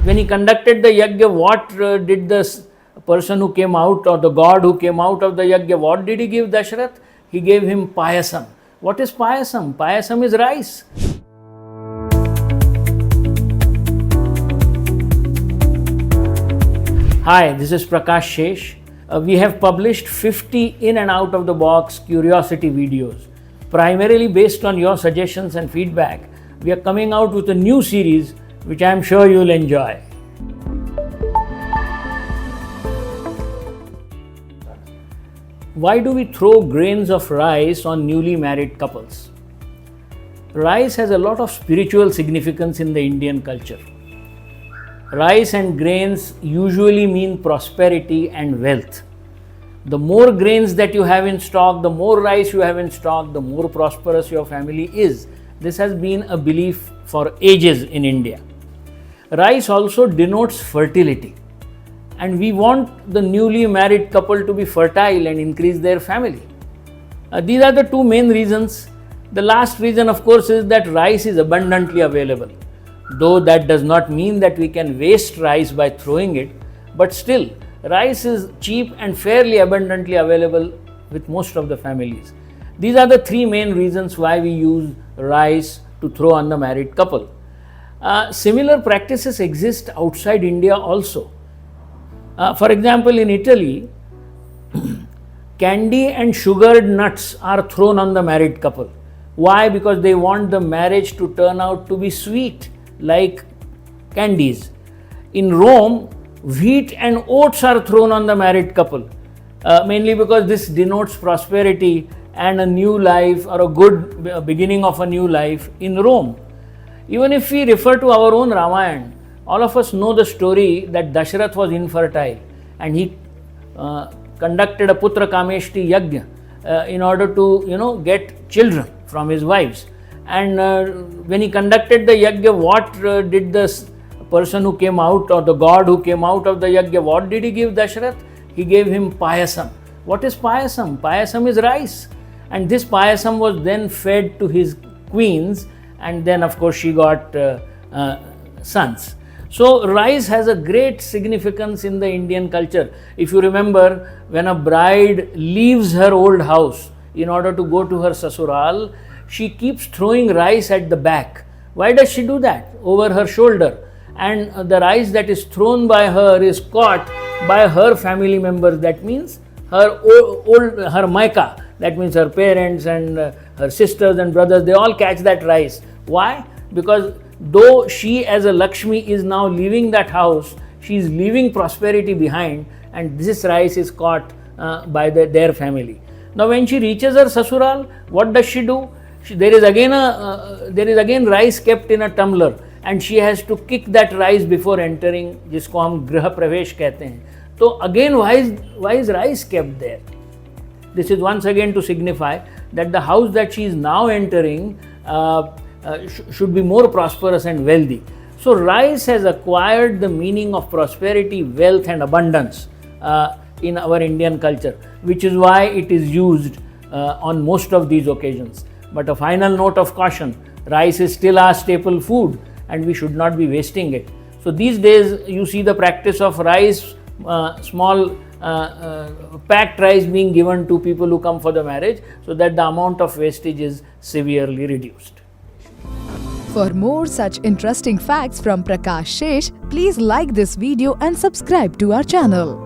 When he conducted the yajna, what did the person who came out, or the god who came out of the yajna, what did he give Dashrath? He gave him payasam. What is payasam? Payasam is rice. Hi, this is Prakash Shesh. We have published 50 in and out of the box curiosity videos. Primarily based on your suggestions and feedback, we are coming out with a new series which I am sure you will enjoy. Why do we throw grains of rice on newly married couples? Rice has a lot of spiritual significance in the Indian culture. Rice and grains usually mean prosperity and wealth. The more grains that you have in stock, the more rice you have in stock, the more prosperous your family is. This has been a belief for ages in India. Rice also denotes fertility, and we want the newly married couple to be fertile and increase their family. These are the two main reasons. The last reason, of course, is that rice is abundantly available. Though that does not mean that we can waste rice by throwing it, but still, rice is cheap and fairly abundantly available with most of the families. These are the three main reasons why we use rice to throw on the married couple. Similar practices exist outside India also. For example, in Italy, candy and sugared nuts are thrown on the married couple. Why? Because they want the marriage to turn out to be sweet, like candies. In Rome, wheat and oats are thrown on the married couple, mainly because this denotes prosperity and a new life, or a good beginning of a new life in Rome. Even if we refer to our own Ramayana, all of us know the story that Dashrath was infertile and he conducted a Putra Kameshti Yajna in order to get children from his wives. And when he conducted the yajna, what did the person who came out, or the god who came out of the yajna, what did he give Dashrath? He gave him payasam. What is payasam? Payasam is rice. And this payasam was then fed to his queens, and then of course she got sons. So rice has a great significance in the Indian culture. If you remember, when a bride leaves her old house in order to go to her sasural, she keeps throwing rice at the back. Why does she do that? Over her shoulder. And the rice that is thrown by her is caught by her family members. That means her her maika. That means her parents and her sisters and brothers, they all catch that rice. Why? Because though she as a Lakshmi is now leaving that house, she is leaving prosperity behind, and this rice is caught by their family. Now when she reaches her sasural, what does she do? There is again rice kept in a tumbler, and she has to kick that rice before entering, जिसको हम गृह प्रवेश कहते हैं. So again, why is rice kept there? This is once again to signify that the house that she is now entering should be more prosperous and wealthy. So rice has acquired the meaning of prosperity, wealth and abundance in our Indian culture, which is why it is used on most of these occasions. But a final note of caution, rice is still our staple food and we should not be wasting it. So these days you see the practice of rice, small packed rice being given to people who come for the marriage, so that the amount of wastage is severely reduced. For more such interesting facts from Prakash Shesh, please like this video and subscribe to our channel.